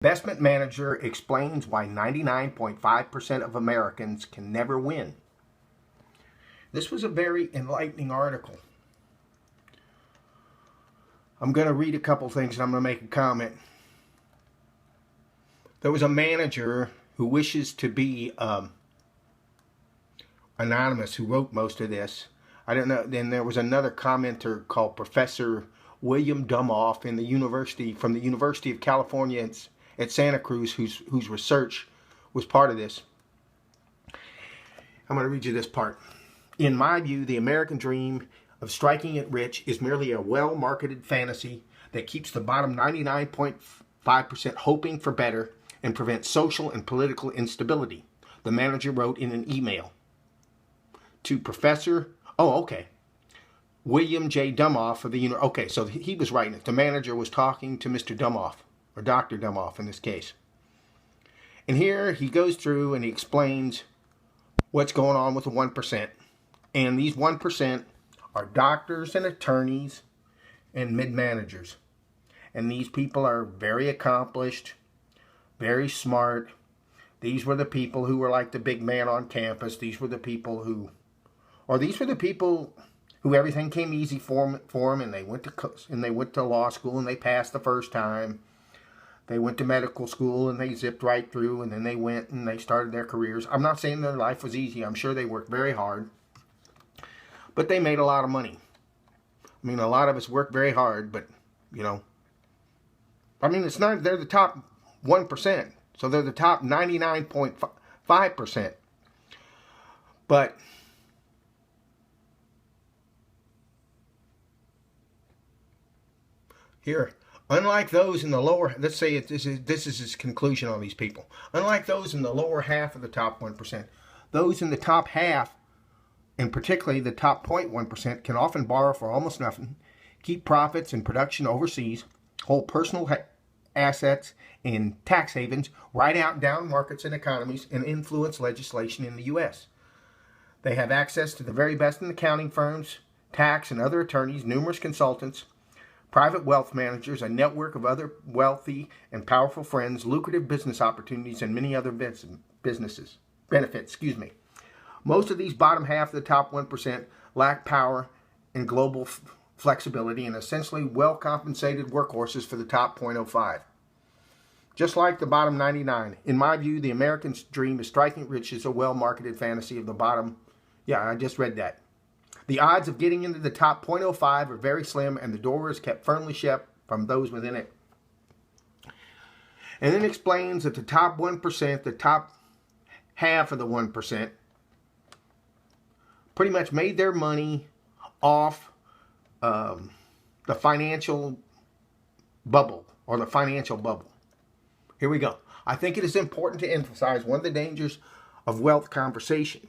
Investment manager explains why 99.5% of Americans can never win. This was a very enlightening article. I'm going to read a couple things and I'm going to make a comment. There was a manager who wishes to be anonymous who wrote most of this. I don't know. Then there was another commenter called Professor William Dumoff from the University of California at Santa Cruz, whose research was part of this. I'm going to read you this part. In my view, the American dream of striking it rich is merely a well-marketed fantasy that keeps the bottom 99.5% hoping for better and prevents social and political instability, the manager wrote in an email to Professor, William J. Dumoff of the Okay, so he was writing it. The manager was talking to Mr. Dumoff, or Dr. Dumoff in this case. And here he goes through and he explains what's going on with the 1%. And these 1% are doctors and attorneys and mid-managers. And these people are very accomplished, very smart. These were the people who were like the big man on campus. These were the people who everything came easy for them, and they went to law school and they passed the first time. They went to medical school and they zipped right through, and then they went and they started their careers. I'm not saying their life was easy. I'm sure they worked very hard, but they made a lot of money. I mean, a lot of us work very hard, but they're the top 1%, so they're the top 99.5%. But here, unlike those in the lower, let's say this is his conclusion on these people. Unlike those in the lower half of the top 1%, those in the top half, and particularly the top 0.1%, can often borrow for almost nothing, keep profits and production overseas, hold personal assets in tax havens, ride out and down markets and economies, and influence legislation in the U.S. They have access to the very best in accounting firms, tax and other attorneys, numerous consultants, private wealth managers, a network of other wealthy and powerful friends, lucrative business opportunities, and many other benefits. Most of these bottom half of the top 1% lack power and global flexibility and essentially well-compensated workhorses for the top 0.05. Just like the bottom 99. In my view, the American's dream is striking rich is a well-marketed fantasy of the bottom. Yeah, I just read that. The odds of getting into the top 0.05 are very slim, and the door is kept firmly shut from those within it. And then explains that the top 1%, the top half of the 1%, pretty much made their money off the financial bubble, or the financial bubble. Here we go. I think it is important to emphasize one of the dangers of wealth concentration,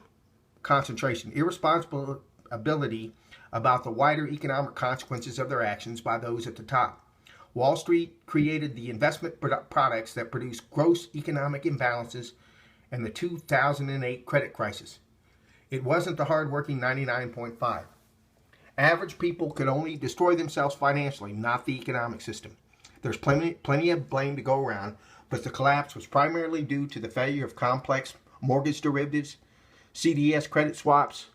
irresponsible ability about the wider economic consequences of their actions by those at the top. Wall Street created the investment products that produced gross economic imbalances and the 2008 credit crisis. It wasn't the hardworking 99.5. Average people could only destroy themselves financially, not the economic system. There's plenty of blame to go around, but the collapse was primarily due to the failure of complex mortgage derivatives, CDS credit swaps,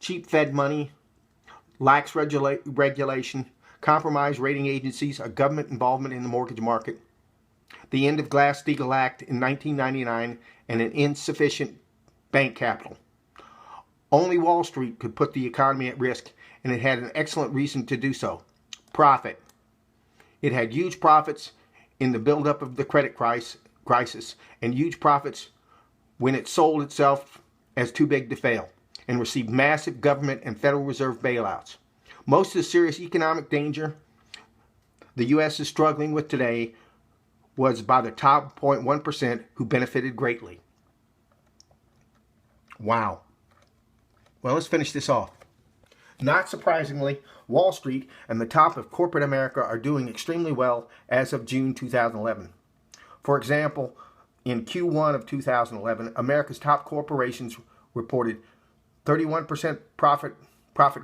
cheap Fed money, lax regulation, compromised rating agencies, a government involvement in the mortgage market, the end of Glass-Steagall Act in 1999, and an insufficient bank capital. Only Wall Street could put the economy at risk, and it had an excellent reason to do so. Profit. It had huge profits in the buildup of the credit crisis, and huge profits when it sold itself as too big to fail, and received massive government and Federal Reserve bailouts. Most of the serious economic danger the U.S. is struggling with today was by the top 0.1% who benefited greatly. Wow. Well, let's finish this off. Not surprisingly, Wall Street and the top of corporate America are doing extremely well as of June 2011. For example, in Q1 of 2011, America's top corporations reported 31% profit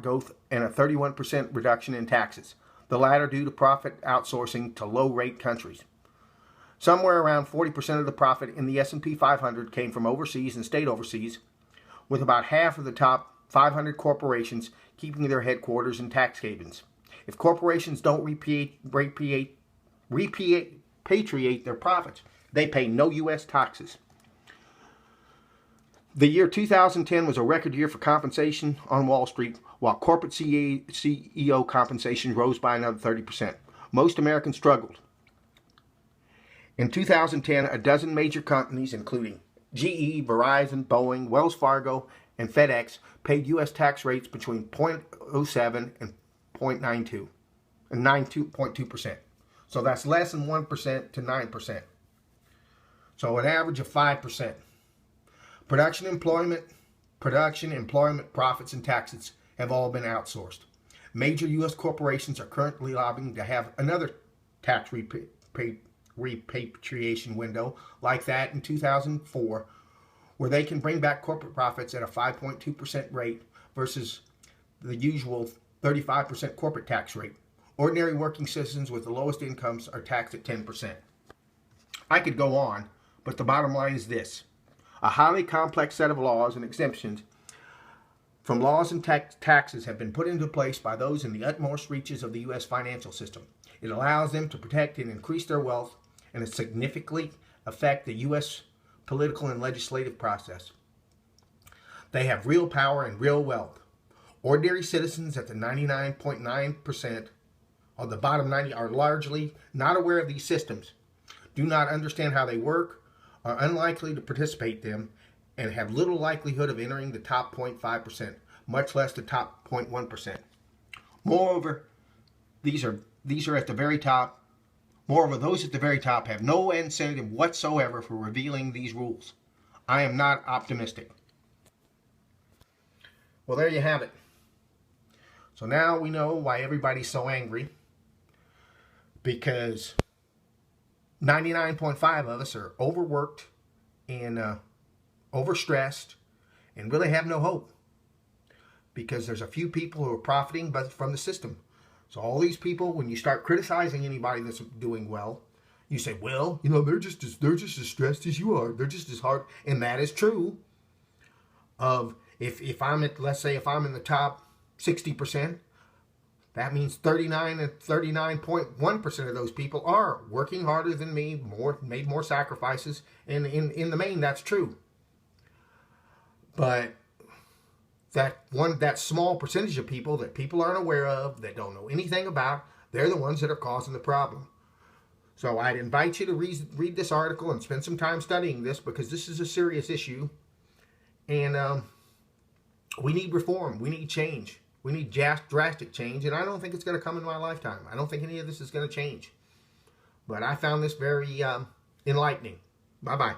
growth and a 31% reduction in taxes, the latter due to profit outsourcing to low-rate countries. Somewhere around 40% of the profit in the S&P 500 came from overseas and stayed overseas, with about half of the top 500 corporations keeping their headquarters in tax havens. If corporations don't repatriate their profits, they pay no U.S. taxes. The year 2010 was a record year for compensation on Wall Street, while corporate CEO compensation rose by another 30%. Most Americans struggled. In 2010, a dozen major companies, including GE, Verizon, Boeing, Wells Fargo, and FedEx, paid U.S. tax rates between 0.07 and 0.92 and 92.2%. So that's less than 1% to 9%. So an average of 5%. Production, employment, profits, and taxes have all been outsourced. Major U.S. corporations are currently lobbying to have another tax repatriation window like that in 2004, where they can bring back corporate profits at a 5.2% rate versus the usual 35% corporate tax rate. Ordinary working citizens with the lowest incomes are taxed at 10%. I could go on, but the bottom line is this. A highly complex set of laws and exemptions from laws and taxes have been put into place by those in the utmost reaches of the U.S. financial system. It allows them to protect and increase their wealth, and it significantly affect the U.S. political and legislative process. They have real power and real wealth. Ordinary citizens at the 99.9% of the bottom 90 are largely not aware of these systems, do not understand how they work, are unlikely to participate in them, and have little likelihood of entering the top 0.5%, much less the top 0.1%. Moreover, these are at the very top. Moreover, those at the very top have no incentive whatsoever for revealing these rules. I am not optimistic. Well, there you have it. So now we know why everybody's so angry, because 99.5 of us are overworked and overstressed and really have no hope, because there's a few people who are profiting from the system. So all these people, when you start criticizing anybody that's doing well, you say, well, you know, they're just as stressed as you are. They're just as hard. And that is true. If I'm at, let's say, if I'm in the top 60%, that means 39.1% of those people are working harder than me, made more sacrifices, and in the main, that's true. But that small percentage of people that people aren't aware of, that don't know anything about, they're the ones that are causing the problem. So I'd invite you to read this article and spend some time studying this, because this is a serious issue, and we need reform. We need change. We need drastic change, and I don't think it's going to come in my lifetime. I don't think any of this is going to change. But I found this very enlightening. Bye-bye.